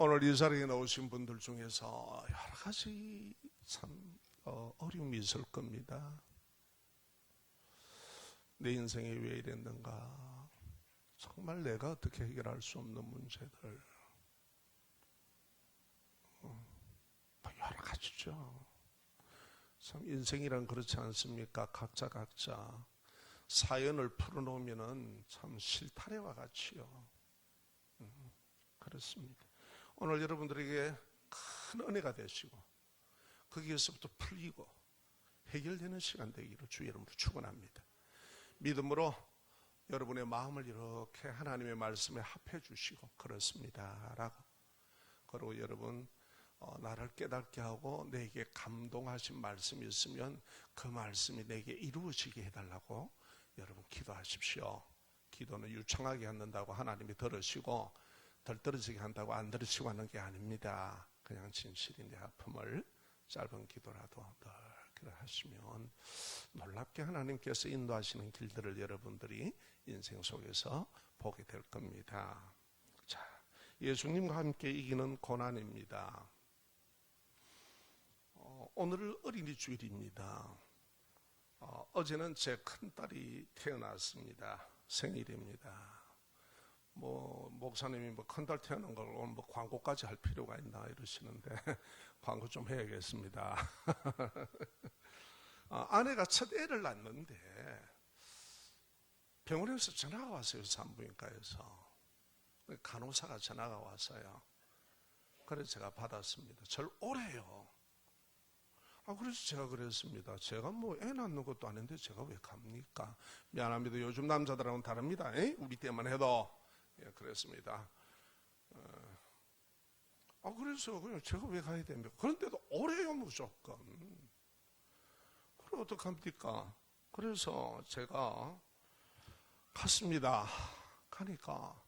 오늘 이 자리에 나오신 분들 중에서 여러 가지 참 어려움이 있을 겁니다. 내 인생에 왜 이랬는가? 정말 내가 어떻게 해결할 수 없는 문제들 여러 가지죠. 참 인생이란 그렇지 않습니까? 각자 사연을 풀어놓으면 참 실타래와 같이요. 그렇습니다. 오늘 여러분들에게 큰 은혜가 되시고 거기에서부터 풀리고 해결되는 시간 되기를 주 여러분을 축원합니다. 믿음으로 여러분의 마음을 이렇게 하나님의 말씀에 합해 주시고 그렇습니다 라고, 그리고 여러분 나를 깨닫게 하고 내게 감동하신 말씀이 있으면 그 말씀이 내게 이루어지게 해달라고 여러분 기도하십시오. 기도는 유창하게 한다고 하나님이 들으시고 덜 떨어지게 한다고 안 들으시고 하는 게 아닙니다. 그냥 진실인 내 아픔을 짧은 기도라도 늘 하시면 놀랍게 하나님께서 인도하시는 길들을 여러분들이 인생 속에서 보게 될 겁니다. 자, 예수님과 함께 이기는 고난입니다. 오늘 어린이 주일입니다. 어제는 제 큰딸이 태어났습니다. 생일입니다. 목사님이 큰딸 태어난 걸 오늘 광고까지 할 필요가 있나 이러시는데 광고 좀 해야겠습니다. 아내가 첫 애를 낳는데 병원에서 전화가 왔어요. 산부인과에서 간호사가 전화가 왔어요. 그래서 제가 받았습니다. 절 오래요. 그래서 제가 그랬습니다. 제가 애 낳는 것도 아닌데 제가 왜 갑니까? 미안합니다. 요즘 남자들하고는 다릅니다. 우리 때만 해도. 예, 그랬습니다. 그래서 그냥 제가 왜 가야 됩니까? 그런데도 오래요, 무조건. 그럼 어떡합니까? 그래서 제가 갔습니다. 가니까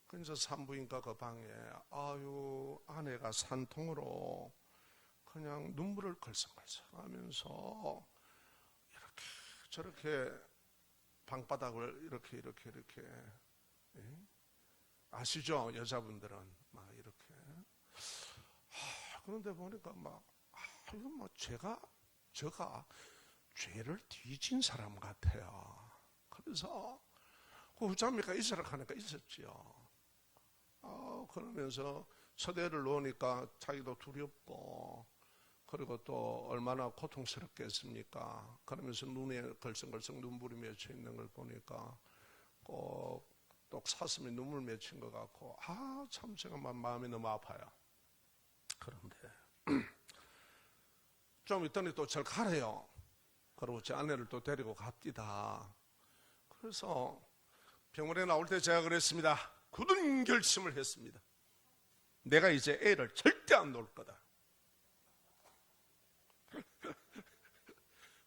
그래서 산부인과 그 방에 아내가 산통으로 그냥 눈물을 걸썩걸썩 하면서 이렇게 저렇게 방바닥을 이렇게 아시죠? 여자분들은 막 이렇게. 그런데 보니까 이거 제가 죄를 뒤진 사람 같아요. 그래서 그 후자매가 있으라 하니까 있었지요. 그러면서 첫애를 놓으니까 자기도 두렵고, 그리고 또 얼마나 고통스럽겠습니까? 그러면서 눈에 걸성걸성 눈물이 맺혀 있는 걸 보니까 꼭 사슴이 눈물 맺힌 것 같고, 참 제가 마음이 너무 아파요. 그런데 좀 있더니 또 절 가래요. 그리고 제 아내를 또 데리고 갑니다. 그래서 병원에 나올 때 제가 그랬습니다. 굳은 결심을 했습니다. 내가 이제 애를 절대 안 놓을 거다.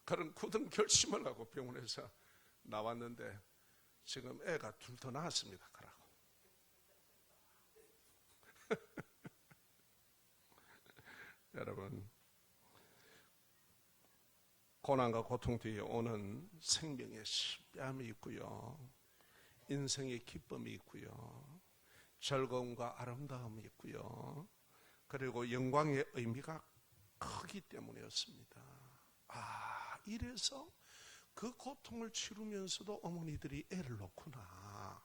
그런 굳은 결심을 하고 병원에서 나왔는데 지금 애가 둘 더 낳았습니다. 그러고. 여러분, 고난과 고통 뒤에 오는 생명의 신비함이 있고요, 인생의 기쁨이 있고요, 즐거움과 아름다움이 있고요, 그리고 영광의 의미가 크기 때문이었습니다. 이래서 그 고통을 치르면서도 어머니들이 애를 놓구나.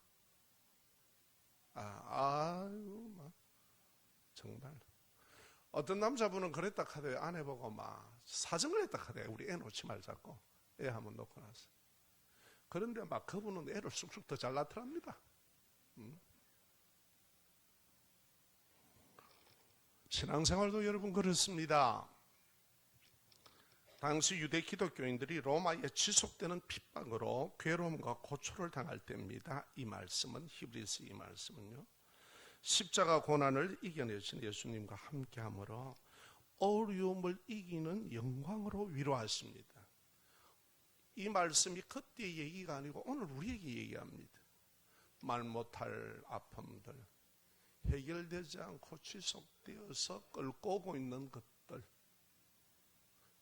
정말 어떤 남자분은 그랬다 하대요. 아내 보고 사정을 했다 하대요. 우리 애 놓지 말자고. 애 한번 놓고 나서. 그런데 그분은 애를 쑥쑥 더 잘 낳더랍니다. 신앙생활도 여러분 그렇습니다. 당시 유대 기독교인들이 로마에 지속되는 핍박으로 괴로움과 고초를 당할 때입니다. 이 말씀은, 히브리서 이 말씀은요, 십자가 고난을 이겨내신 예수님과 함께함으로 어려움을 이기는 영광으로 위로하십니다. 이 말씀이 그때의 얘기가 아니고 오늘 우리에게 얘기합니다. 말 못할 아픔들, 해결되지 않고 지속되어서 끌고 오고 있는 것들,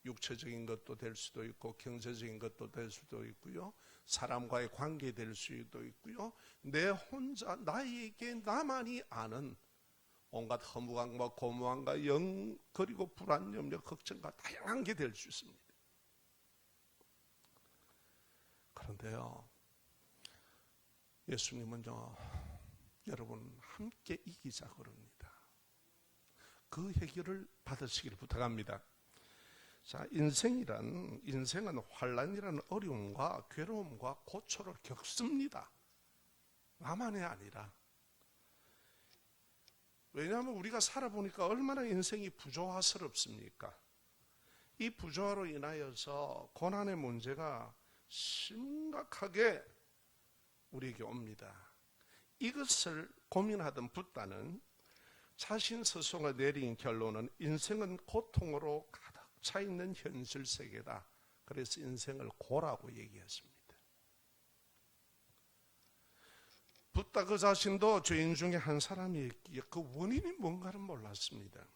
육체적인 것도 될 수도 있고 경제적인 것도 될 수도 있고요, 사람과의 관계 될 수도 있고요, 내 혼자 나에게 나만이 아는 온갖 허무감과 고무함과 그리고 불안, 염려, 걱정과 다양한 게 될 수 있습니다. 그런데요, 예수님은요, 여러분 함께 이기자 그럽니다. 그 해결을 받으시기를 부탁합니다. 자, 인생은 환난이라는 어려움과 괴로움과 고초를 겪습니다. 나만이 아니라. 왜냐하면 우리가 살아보니까 얼마나 인생이 부조화스럽습니까? 이 부조화로 인하여서 고난의 문제가 심각하게 우리에게 옵니다. 이것을 고민하던 붓다는 자신 스스로가 내린 결론은 인생은 고통으로 가득 차 있는 현실 세계다. 그래서 인생을 고라고 얘기했습니다. 붓다 그 자신도 죄인 중에 한 사람이었기에 그 원인이 뭔가를 몰랐습니다.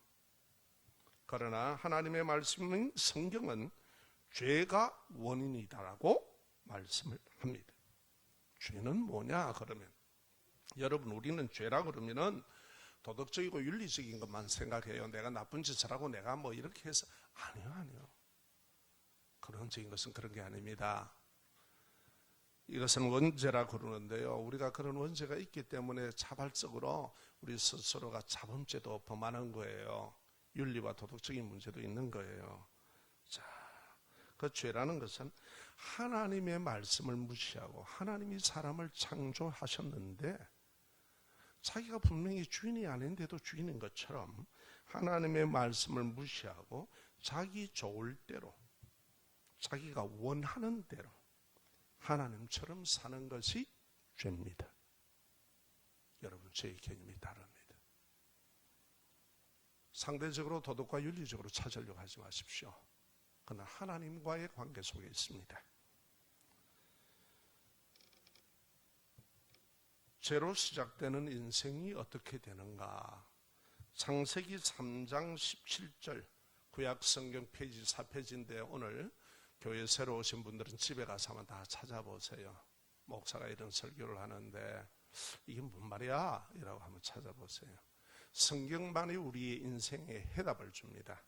그러나 하나님의 말씀인 성경은 죄가 원인이다라고 말씀을 합니다. 죄는 뭐냐 그러면, 여러분 우리는 죄라 그러면은 도덕적이고 윤리적인 것만 생각해요. 내가 나쁜 짓을 하고 내가 뭐 이렇게 해서. 아니요. 근원적인 것은 그런 게 아닙니다. 이것은 원죄라 그러는데요, 우리가 그런 원죄가 있기 때문에 자발적으로 우리 스스로가 자범죄도 범하는 거예요. 윤리와 도덕적인 문제도 있는 거예요. 자, 그 죄라는 것은 하나님의 말씀을 무시하고, 하나님이 사람을 창조하셨는데 자기가 분명히 주인이 아닌데도 주인인 것처럼 하나님의 말씀을 무시하고 자기 좋을 대로, 자기가 원하는 대로 하나님처럼 사는 것이 죄입니다. 여러분, 죄의 개념이 다릅니다. 상대적으로 도덕과 윤리적으로 찾으려고 하지 마십시오. 그러나 하나님과의 관계 속에 있습니다. 죄로 시작되는 인생이 어떻게 되는가? 창세기 3장 17절 구약성경 페이지 4페이지인데 오늘 교회 새로 오신 분들은 집에 가서 한번 다 찾아보세요. 목사가 이런 설교를 하는데 이게 뭔 말이야? 이라고 한번 찾아보세요. 성경만이 우리의 인생에 해답을 줍니다.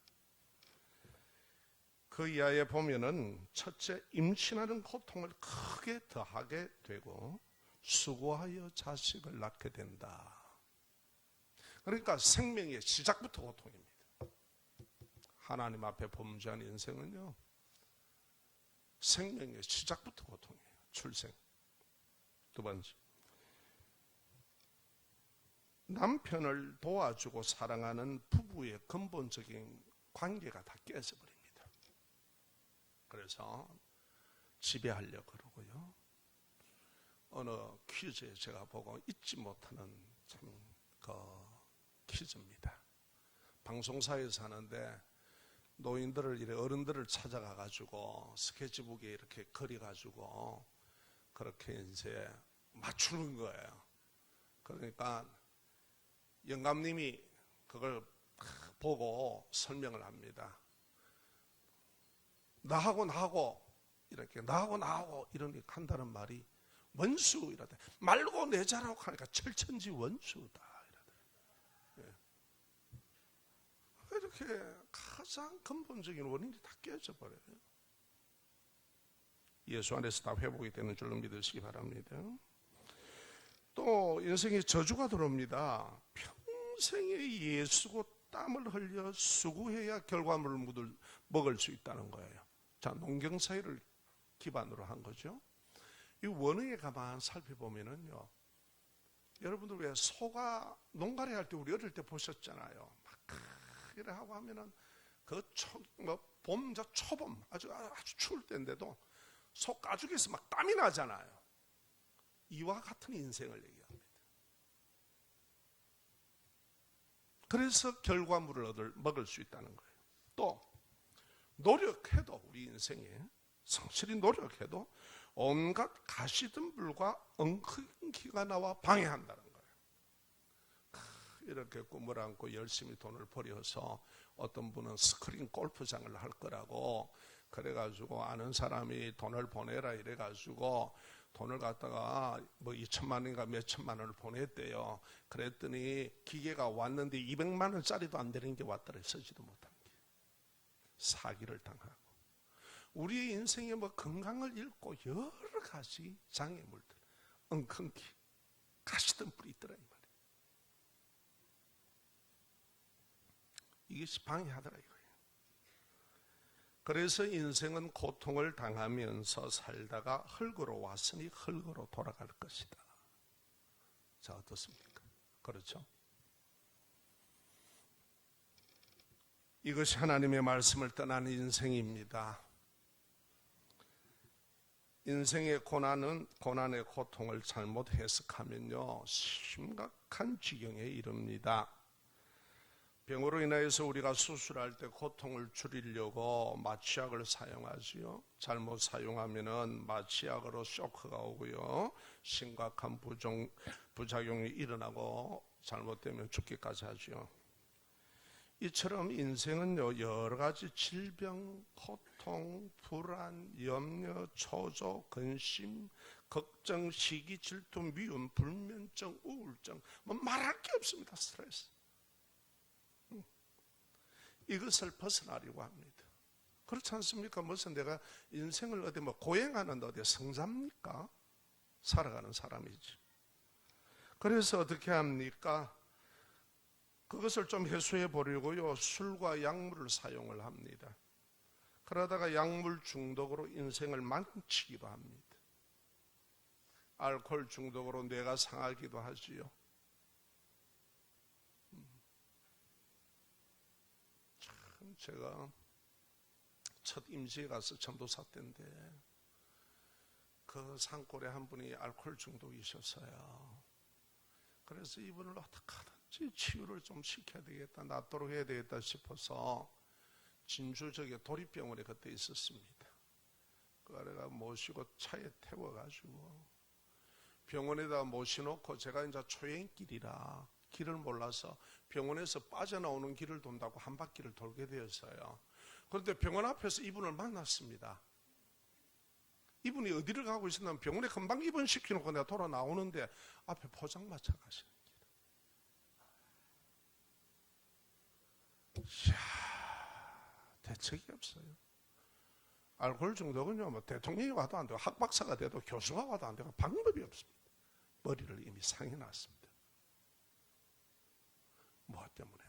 그 이하에 보면은 첫째, 임신하는 고통을 크게 더하게 되고 수고하여 자식을 낳게 된다. 그러니까 생명의 시작부터 고통입니다. 하나님 앞에 범죄한 인생은요, 생명의 시작부터 고통이에요. 출생. 두 번째, 남편을 도와주고 사랑하는 부부의 근본적인 관계가 다 깨져버립니다. 그래서 지배하려고 그러고요. 어느 퀴즈에 제가 보고 잊지 못하는 참 퀴즈입니다. 방송사에서 하는데 노인들을, 어른들을 찾아가 가지고 스케치북에 이렇게 그려 가지고 그렇게 이제 맞추는 거예요. 그러니까 영감님이 그걸 보고 설명을 합니다. 나하고 이렇게 나하고 이렇게 한다는 말이 원수 이러다. 말고 내자라고 하니까 철천지 원수다 이러다. 예. 이렇게 가장 근본적인 원인이 다 깨져 버려요. 예수 안에서 다 회복이 되는 줄로 믿으시기 바랍니다. 또 인생에 저주가 들어옵니다. 평생에 예수고 땀을 흘려 수고해야 결과물을 먹을 수 있다는 거예요. 자, 농경사회를 기반으로 한 거죠. 이 원흥에 가만 살펴보면은요, 여러분들 왜 소가 농가리 할 때 우리 어릴 때 보셨잖아요. 막 이래 하고 하면은 봄, 초봄 아주 추울 때인데도 소 가죽에서 막 땀이 나잖아요. 이와 같은 인생을 얘기합니다. 그래서 결과물을 먹을 수 있다는 거예요. 또 노력해도, 우리 인생에 성실히 노력해도 온갖 가시덤불과 엉겅퀴가 나와 방해한다는 거예요. 이렇게 꿈을 안고 열심히 돈을 벌여서 어떤 분은 스크린 골프장을 할 거라고 그래가지고 아는 사람이 돈을 보내라 이래가지고 돈을 갖다가 뭐 2천만 원인가 몇 천만 원을 보냈대요. 그랬더니 기계가 왔는데 200만 원짜리도 안 되는 게 왔더래. 쓰지도 못한 게. 사기를 당하고. 우리의 인생에 뭐 건강을 잃고 여러 가지 장애물들, 엉겅기, 가시던 불이 있더라 이 말이에요. 이것이 방해하더라 이거예요. 그래서 인생은 고통을 당하면서 살다가 흙으로 왔으니 흙으로 돌아갈 것이다. 자, 어떻습니까? 그렇죠? 이것이 하나님의 말씀을 떠난 인생입니다. 인생의 고난의 고통을 잘못 해석하면요, 심각한 지경에 이릅니다. 병으로 인하여서 우리가 수술할 때 고통을 줄이려고 마취약을 사용하지요. 잘못 사용하면은 마취약으로 쇼크가 오고요, 심각한 부작용이 일어나고 잘못되면 죽기까지 하지요. 이처럼 인생은요, 여러 가지 질병, 고통, 불안, 염려, 초조, 근심, 걱정, 시기, 질투, 미움, 불면증, 우울증, 뭐 말할 게 없습니다. 스트레스. 이것을 벗어나려고 합니다. 그렇지 않습니까? 무슨 내가 인생을 어디 뭐 고행하는 어디 성자입니까? 살아가는 사람이지. 그래서 어떻게 합니까? 그것을 좀 해소해 보려고요, 술과 약물을 사용을 합니다. 그러다가 약물 중독으로 인생을 망치기도 합니다. 알코올 중독으로 뇌가 상하기도 하지요. 참, 제가 첫 임시에 가서 전도사 때인데 그 산골에 한 분이 알코올 중독이셨어요. 그래서 이분을 어떻게 하든지 치유를 좀 시켜야 되겠다, 낫도록 해야 되겠다 싶어서 진주 저기 도립병원에 그때 있었습니다. 그래가 모시고 차에 태워가지고 병원에다 모셔놓고 제가 이제 초행길이라 길을 몰라서 병원에서 빠져나오는 길을 돈다고 한 바퀴를 돌게 되었어요. 그런데 병원 앞에서 이분을 만났습니다. 이분이 어디를 가고 있었냐면 병원에 금방 입원시켜놓고 내가 돌아 나오는데 앞에 포장마차 가시는 길. 이야, 대책이 없어요. 알코올 중독은요, 뭐 대통령이 와도 안 되고 학박사가 돼도 교수가 와도 안 되고 방법이 없습니다. 머리를 이미 상해 놨습니다. 뭐 때문에?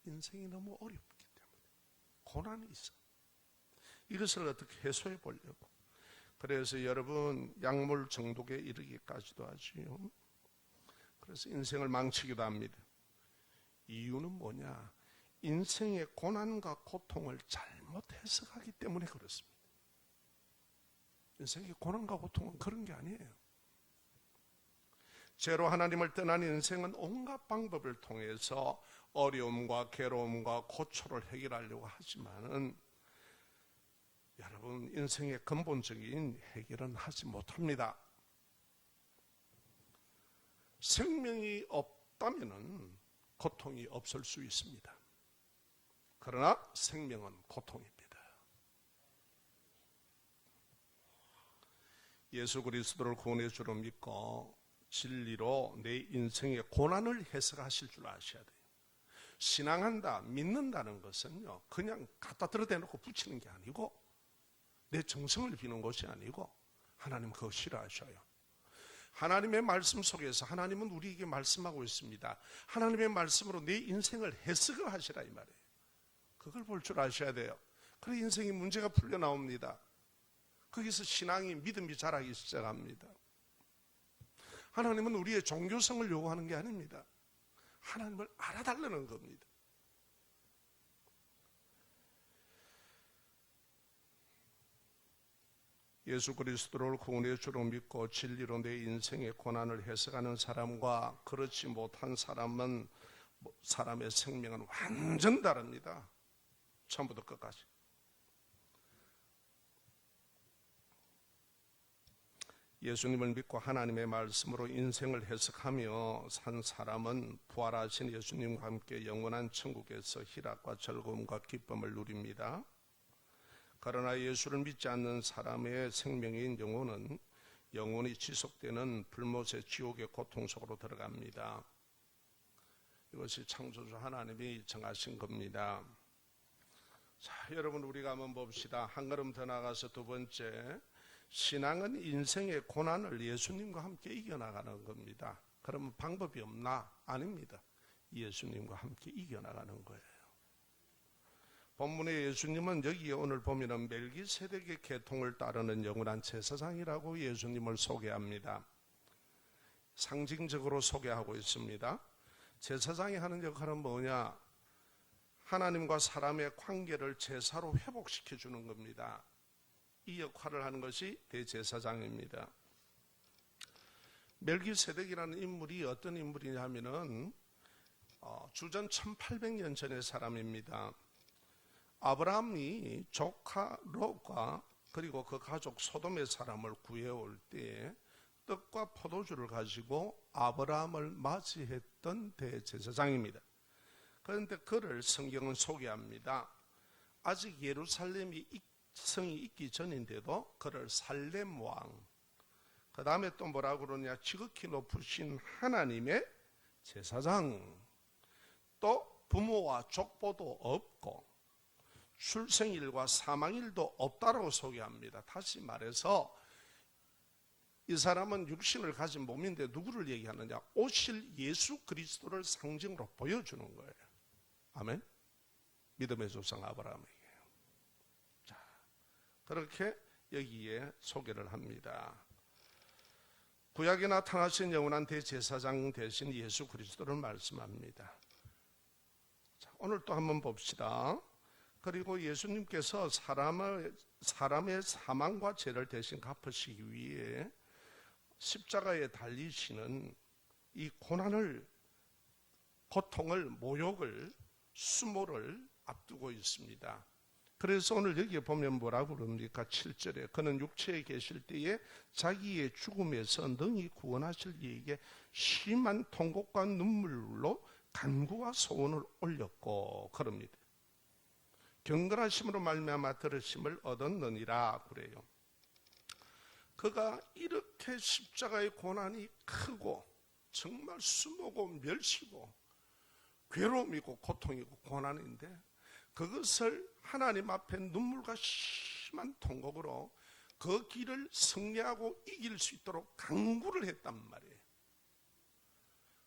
인생이 너무 어렵기 때문에. 고난이 있어. 이것을 어떻게 해소해 보려고. 그래서 여러분, 약물 중독에 이르기까지도 하지요. 그래서 인생을 망치기도 합니다. 이유는 뭐냐? 인생의 고난과 고통을 잘못 해석하기 때문에 그렇습니다. 인생의 고난과 고통은 그런 게 아니에요. 죄로 하나님을 떠난 인생은 온갖 방법을 통해서 어려움과 괴로움과 고초를 해결하려고 하지만은 여러분, 인생의 근본적인 해결은 하지 못합니다. 생명이 없다면은 고통이 없을 수 있습니다. 그러나 생명은 고통입니다. 예수 그리스도를 구원의 주로 믿고 진리로 내 인생의 고난을 해석하실 줄 아셔야 돼요. 신앙한다, 믿는다는 것은요, 그냥 갖다 들어대놓고 붙이는 게 아니고 내 정성을 비는 것이 아니고 하나님 그거 싫어하셔요. 하나님의 말씀 속에서 하나님은 우리에게 말씀하고 있습니다. 하나님의 말씀으로 내 인생을 해석을 하시라 이 말이에요. 그걸 볼 줄 아셔야 돼요. 그래 인생의 문제가 풀려 나옵니다. 거기서 신앙이, 믿음이 자라기 시작합니다. 하나님은 우리의 종교성을 요구하는 게 아닙니다. 하나님을 알아달라는 겁니다. 예수 그리스도를 구원의 주로 믿고 진리로 내 인생의 고난을 해석하는 사람과 그렇지 못한 사람은, 사람의 생명은 완전 다릅니다. 처음부터 끝까지. 예수님을 믿고 하나님의 말씀으로 인생을 해석하며 산 사람은 부활하신 예수님과 함께 영원한 천국에서 희락과 즐거움과 기쁨을 누립니다. 그러나 예수를 믿지 않는 사람의 생명인 영혼은 영원히 지속되는 불못의 지옥의 고통 속으로 들어갑니다. 이것이 창조주 하나님이 정하신 겁니다. 자, 여러분, 우리가 한번 봅시다. 한 걸음 더 나가서 두 번째, 신앙은 인생의 고난을 예수님과 함께 이겨나가는 겁니다. 그러면 방법이 없나? 아닙니다. 예수님과 함께 이겨나가는 거예요. 본문의 예수님은 여기에 오늘 보면은 멜기세덱의 계통을 따르는 영원한 제사장이라고 예수님을 소개합니다. 상징적으로 소개하고 있습니다. 제사장이 하는 역할은 뭐냐? 하나님과 사람의 관계를 제사로 회복시켜 주는 겁니다. 이 역할을 하는 것이 대제사장입니다. 멜기세덱이라는 인물이 어떤 인물이냐면은 주전 1800년 전의 사람입니다. 아브라함이 조카 롯과 그리고 그 가족 소돔의 사람을 구해올 때에 떡과 포도주를 가지고 아브라함을 맞이했던 대제사장입니다. 그런데 그를 성경은 소개합니다. 아직 예루살렘이 성이 있기 전인데도 그를 살렘 왕, 그 다음에 또 뭐라고 그러냐, 지극히 높으신 하나님의 제사장, 또 부모와 족보도 없고 출생일과 사망일도 없다라고 소개합니다. 다시 말해서 이 사람은 육신을 가진 몸인데 누구를 얘기하느냐? 오실 예수 그리스도를 상징으로 보여주는 거예요. 아멘. 믿음의 조상 아브라함에게. 자, 그렇게 여기에 소개를 합니다. 구약에 나타나신 영원한 대제사장 대신 예수 그리스도를 말씀합니다. 자, 오늘 또 한번 봅시다. 그리고 예수님께서 사람의 사망과 죄를 대신 갚으시기 위해 십자가에 달리시는 이 고난을, 고통을, 모욕을, 수모를 앞두고 있습니다. 그래서 오늘 여기에 보면 뭐라고 그럽니까? 7절에 그는 육체에 계실 때에 자기의 죽음에서 능히 구원하실 이에게 심한 통곡과 눈물로 간구와 소원을 올렸고 그럽니다. 경건하심으로 말미암아 들으심을 얻었느니라 그래요. 그가 이렇게 십자가의 고난이 크고 정말 수모고 멸시고 괴로움이고 고통이고 고난인데 그것을 하나님 앞에 눈물과 심한 통곡으로 그 길을 승리하고 이길 수 있도록 간구를 했단 말이에요.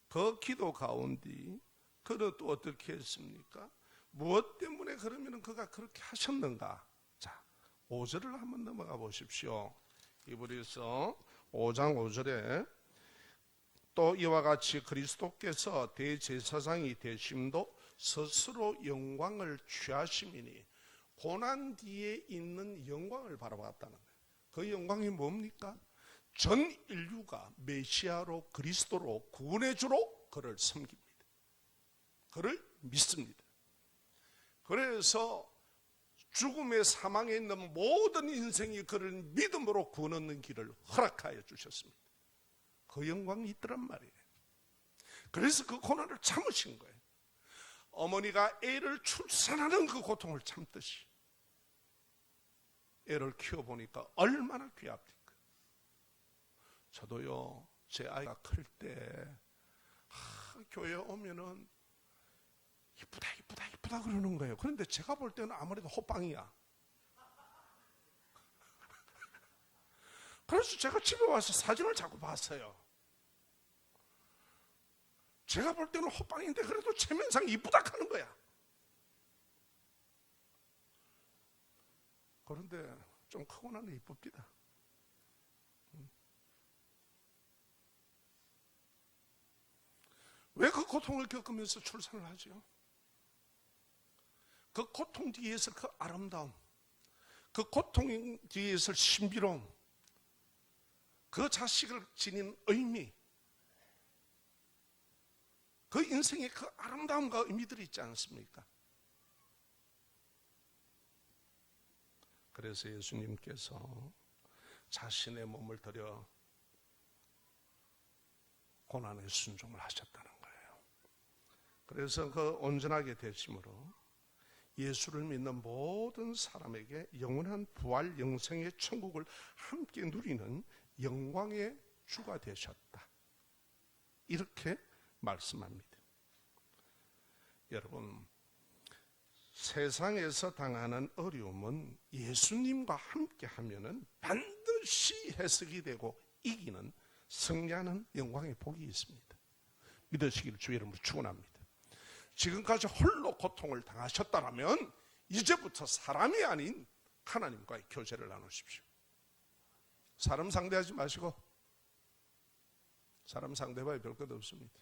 그 기도 가운데 그는 또 어떻게 했습니까? 무엇 때문에 그러면 그가 그렇게 하셨는가? 자, 5절을 한번 넘어가 보십시오. 히브리서 5장 5절에 또 이와 같이 그리스도께서 대제사장이 되심도 스스로 영광을 취하심이니 고난 뒤에 있는 영광을 바라봤다는 거예요. 그 영광이 뭡니까? 전 인류가 메시아로 그리스도로 구원의 주로 그를 섬깁니다. 그를 믿습니다. 그래서 죽음의 사망에 있는 모든 인생이 그를 믿음으로 구원 얻는 길을 허락하여 주셨습니다. 그 영광이 있더란 말이에요. 그래서 그 고난을 참으신 거예요. 어머니가 애를 출산하는 그 고통을 참듯이 애를 키워보니까 얼마나 귀합니까? 저도요, 제 아이가 클 때 교회에 오면은 이쁘다 이쁘다 이쁘다 그러는 거예요. 그런데 제가 볼 때는 아무래도 호빵이야. 그래서 제가 집에 와서 사진을 자꾸 봤어요. 제가 볼 때는 호빵인데 그래도 체면상 이쁘다 하는 거야. 그런데 좀 크고 나면 이쁩니다. 왜 그 고통을 겪으면서 출산을 하죠? 그 고통 뒤에서 그 아름다움, 그 고통 뒤에서 신비로움, 그 자식을 지닌 의미, 그 인생의 그 아름다움과 의미들이 있지 않습니까? 그래서 예수님께서 자신의 몸을 들여 고난의 순종을 하셨다는 거예요. 그래서 그 온전하게 되심으로 예수를 믿는 모든 사람에게 영원한 부활 영생의 천국을 함께 누리는 영광의 주가 되셨다. 이렇게 말씀합니다. 여러분, 세상에서 당하는 어려움은 예수님과 함께 하면은 반드시 해석이 되고 이기는, 승리하는 영광의 복이 있습니다. 믿으시기를 주의 이름으로 축원합니다. 지금까지 홀로 고통을 당하셨다면 이제부터 사람이 아닌 하나님과의 교제를 나누십시오. 사람 상대하지 마시고, 사람 상대봐야 별 것 없습니다.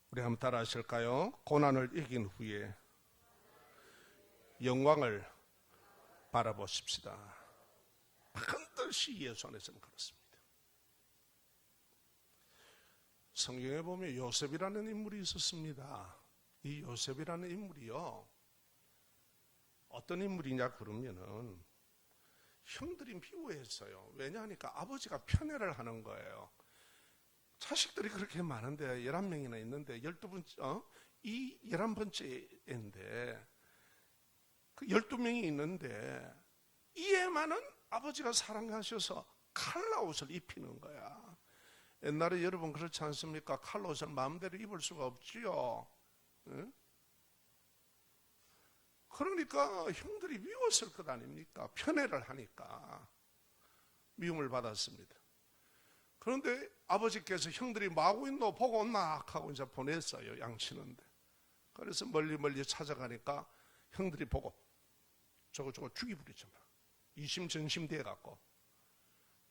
우리 한번 따라 하실까요? 고난을 이긴 후에 영광을 바라보십시다. 반드시 예수 안에서는 그렇습니다. 성경에 보면 요셉이라는 인물이 있었습니다. 이 요셉이라는 인물이요, 어떤 인물이냐 그러면은 형들이 미워했어요. 왜냐하니까 아버지가 편애를 하는 거예요. 자식들이 그렇게 많은데 11명이나 있는데 12번째, 이 11번째인데 그 12명이 있는데 이 애만은 아버지가 사랑하셔서 칼라옷을 입히는 거야. 옛날에 여러분 그렇지 않습니까? 칼라옷을 마음대로 입을 수가 없지요. 응? 그러니까 형들이 미웠을 것 아닙니까? 편애를 하니까 미움을 받았습니다. 그런데 아버지께서 형들이 뭐 하고 있노 보고 온나 하고 이제 보냈어요. 양치는데. 그래서 멀리 찾아가니까 형들이 보고 저거 죽이부리죠. 이심전심돼 갖고,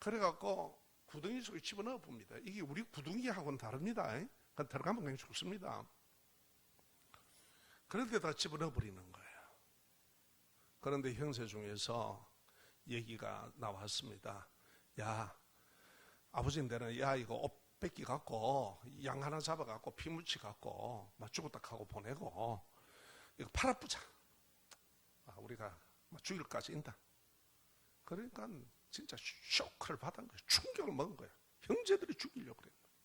그래갖고 구덩이 속에 집어넣어 봅니다. 이게 우리 구덩이하고는 다릅니다. 그냥 들어가면 그냥 죽습니다. 그런데다 집어넣어 버리는 거예요. 그런데 형제 중에서 얘기가 나왔습니다. 야, 아버지인데는 야 이거 옷 뺏기 갖고 양 하나 잡아 갖고 피 묻히 갖고 막 죽었다 하고 보내고 이거 팔아보자. 우리가 막 죽일까지 인다. 그러니까 진짜 쇼크를 받은 거예요. 충격을 먹은 거예요. 형제들이 죽이려고 그랬는 거예요.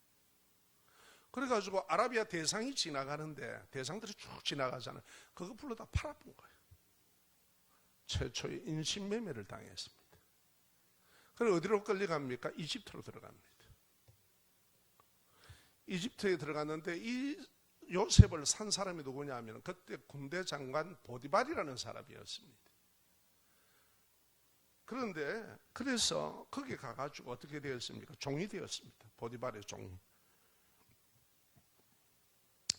그래가지고 아라비아 대상이 지나가는데 대상들이 쭉 지나가잖아요. 그거 불러다 팔아본 거예요. 최초의 인신매매를 당했습니다. 그럼 어디로 끌려갑니까? 이집트로 들어갑니다. 이집트에 들어갔는데 이 요셉을 산 사람이 누구냐 하면 그때 군대 장관 보디발이라는 사람이었습니다. 그런데 그래서 거기 가가지고 어떻게 되었습니까? 종이 되었습니다. 보디발의 종이.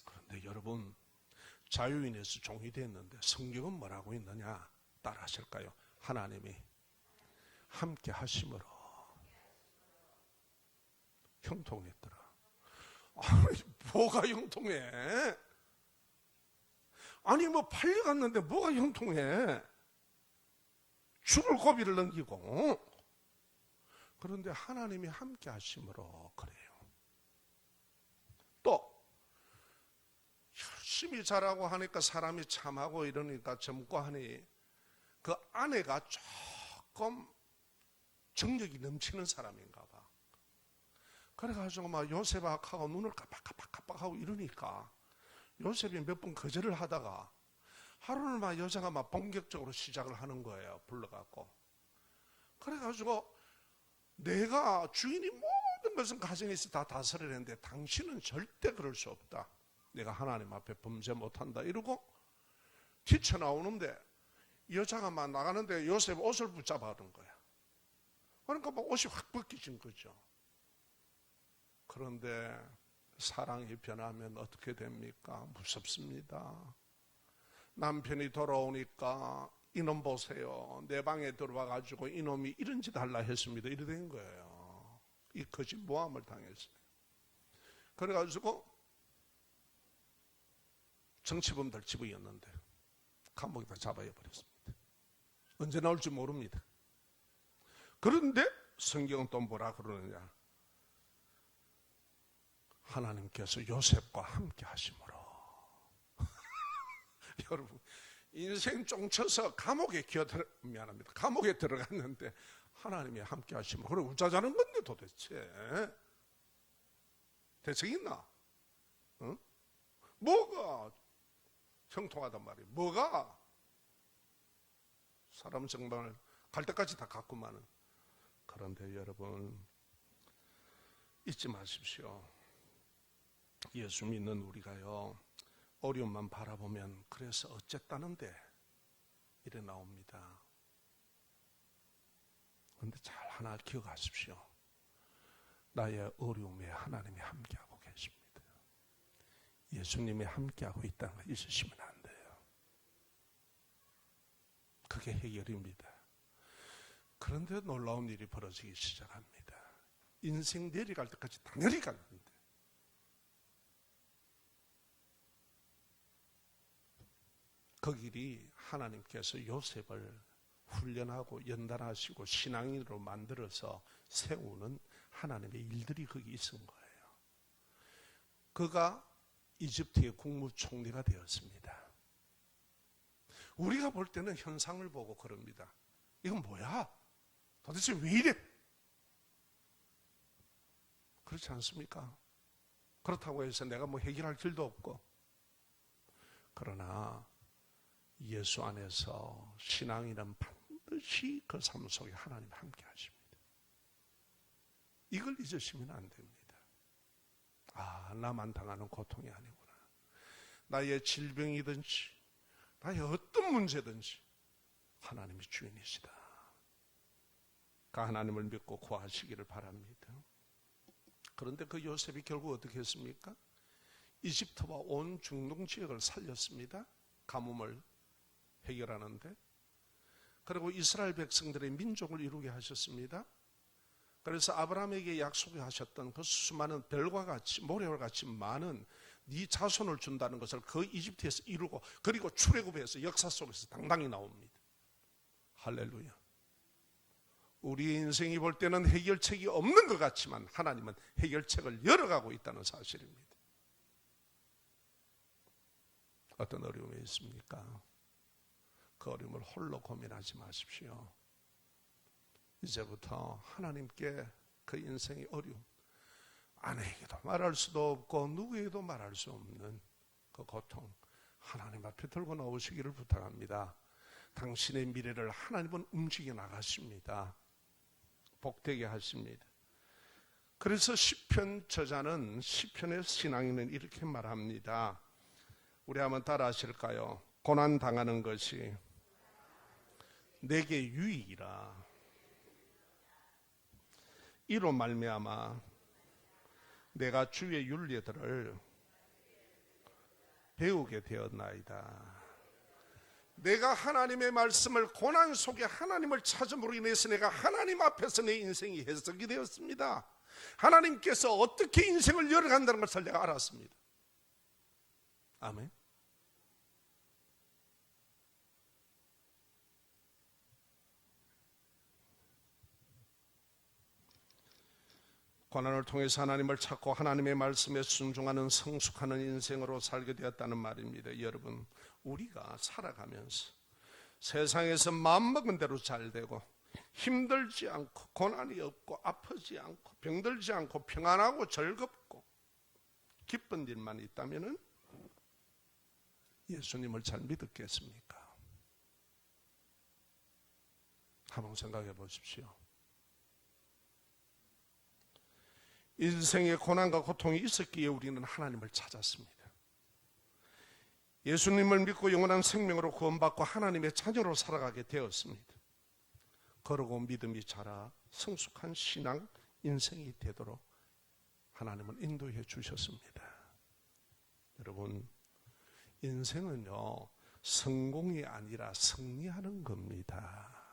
그런데 여러분, 자유인에서 종이 됐는데 성경은 뭐라고 있느냐? 따라 하실까요? 하나님이 함께 하심으로 형통했더라. 아니, 뭐가 형통해? 아니, 뭐 팔려갔는데 뭐가 형통해? 죽을 고비를 넘기고. 그런데 하나님이 함께 하심으로 그래요. 또 열심히 자라고 하니까 사람이 참하고 이러니까 젊고 하니 그 아내가 조금 정력이 넘치는 사람인가 봐. 그래가지고 막 요셉하고 눈을 깜빡깜빡하고 이러니까 요셉이 몇 번 거절을 하다가 하루는 막 여자가 막 본격적으로 시작을 하는 거예요. 불러갖고. 그래가지고 내가 주인이 모든 것은 가정에서 다 다스려야 하는데 당신은 절대 그럴 수 없다. 내가 하나님 앞에 범죄 못한다. 이러고 뛰쳐나오는데 여자가 막 나가는데 요셉 옷을 붙잡아 하는 거야. 그러니까 막 옷이 확 벗겨진 거죠. 그런데 사랑이 변하면 어떻게 됩니까? 무섭습니다. 남편이 돌아오니까 이놈 보세요. 내 방에 들어와 가지고 이놈이 이런 짓 하려 했습니다. 이래 된 거예요. 이 거짓 모함을 당했어요. 그래가지고 정치범들 집어였는데 감옥에다 잡아야 버렸습니다. 언제 나올지 모릅니다. 그런데 성경은 또 뭐라 그러느냐? 하나님께서 요셉과 함께 하심으로. 여러분, 인생 쫑쳐서 감옥에 미안합니다. 감옥에 들어갔는데 하나님이 함께 하심으로. 그래, 우짜자는 건데 도대체 대책 있나? 응? 뭐가 형통하단 말이에요? 뭐가? 사람 정말 갈 때까지 다 갔구만은. 그런데 여러분 잊지 마십시오. 예수 믿는 우리가요, 어려움만 바라보면 그래서 어쨌다는데 이래 나옵니다. 그런데 잘 하나 기억하십시오. 나의 어려움에 하나님이 함께하고 계십니다. 예수님이 함께하고 있다는 걸 잊으시면 안 돼요. 그게 해결입니다. 그런데 놀라운 일이 벌어지기 시작합니다. 인생 내려갈 때까지 다 내려갔는데 그 길이 하나님께서 요셉을 훈련하고 연단하시고 신앙인으로 만들어서 세우는 하나님의 일들이 거기 있은 거예요. 그가 이집트의 국무총리가 되었습니다. 우리가 볼 때는 현상을 보고 그럽니다. 이건 뭐야? 도대체 왜 이래? 그렇지 않습니까? 그렇다고 해서 내가 뭐 해결할 길도 없고. 그러나 예수 안에서 신앙인은 반드시 그 삶 속에 하나님 함께 하십니다. 이걸 잊으시면 안 됩니다. 아, 나만 당하는 고통이 아니구나. 나의 질병이든지 나의 어떤 문제든지 하나님이 주인이시다. 그 하나님을 믿고 구하시기를 바랍니다. 그런데 그 요셉이 결국 어떻게 했습니까? 이집트와 온 중동 지역을 살렸습니다. 가뭄을 해결하는데. 그리고 이스라엘 백성들의 민족을 이루게 하셨습니다. 그래서 아브라함에게 약속하셨던 그 수많은 별과 같이 모래와 같이 많은 네 자손을 준다는 것을 그 이집트에서 이루고, 그리고 출애굽에서 역사 속에서 당당히 나옵니다. 할렐루야. 우리 인생이 볼 때는 해결책이 없는 것 같지만 하나님은 해결책을 열어가고 있다는 사실입니다. 어떤 어려움이 있습니까? 그 어려움을 홀로 고민하지 마십시오. 이제부터 하나님께 그 인생의 어려움, 아내에게도 말할 수도 없고 누구에게도 말할 수 없는 그 고통, 하나님 앞에 들고 나오시기를 부탁합니다. 당신의 미래를 하나님은 움직여 나가십니다. 복되게 하십니다. 그래서 시편 저자는, 시편의 신앙인은 이렇게 말합니다. 우리 한번 따라 하실까요? 고난 당하는 것이 내게 유익이라. 이로 말미암아 내가 주의 윤리들을 배우게 되었나이다. 내가 하나님의 말씀을, 고난 속에 하나님을 찾음으로 인해서 내가 하나님 앞에서 내 인생이 해석이 되었습니다. 하나님께서 어떻게 인생을 열어간다는 것을 내가 알았습니다. 아멘. 고난을 통해서 하나님을 찾고 하나님의 말씀에 순종하는 성숙하는 인생으로 살게 되었다는 말입니다. 여러분, 우리가 살아가면서 세상에서 마음먹은 대로 잘 되고 힘들지 않고 고난이 없고 아프지 않고 병들지 않고 평안하고 즐겁고 기쁜 일만 있다면 예수님을 잘 믿었겠습니까? 한번 생각해 보십시오. 인생의 고난과 고통이 있었기에 우리는 하나님을 찾았습니다. 예수님을 믿고 영원한 생명으로 구원받고 하나님의 자녀로 살아가게 되었습니다. 그러고 믿음이 자라 성숙한 신앙 인생이 되도록 하나님은 인도해 주셨습니다. 여러분, 인생은요, 성공이 아니라 승리하는 겁니다.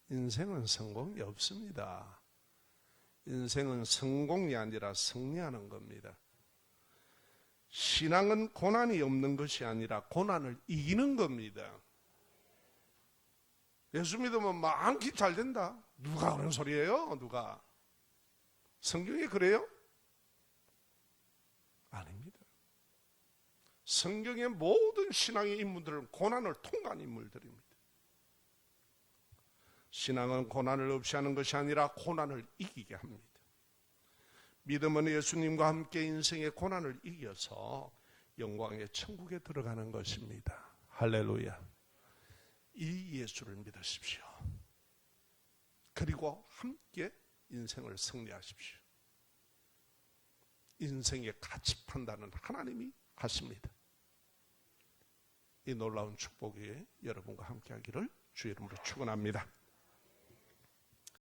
인생은 성공이 없습니다. 인생은 성공이 아니라 승리하는 겁니다. 신앙은 고난이 없는 것이 아니라 고난을 이기는 겁니다. 예수 믿으면 많기 잘 된다. 누가 그런 소리예요? 누가? 성경이 그래요? 아닙니다. 성경의 모든 신앙의 인물들은 고난을 통과한 인물들입니다. 신앙은 고난을 없이 하는 것이 아니라 고난을 이기게 합니다. 믿음은 예수님과 함께 인생의 고난을 이겨서 영광의 천국에 들어가는 것입니다. 할렐루야. 이 예수를 믿으십시오. 그리고 함께 인생을 승리하십시오. 인생의 가치 판단은 하나님이 하십니다. 이 놀라운 축복이 여러분과 함께 하기를 주의 이름으로 축원합니다.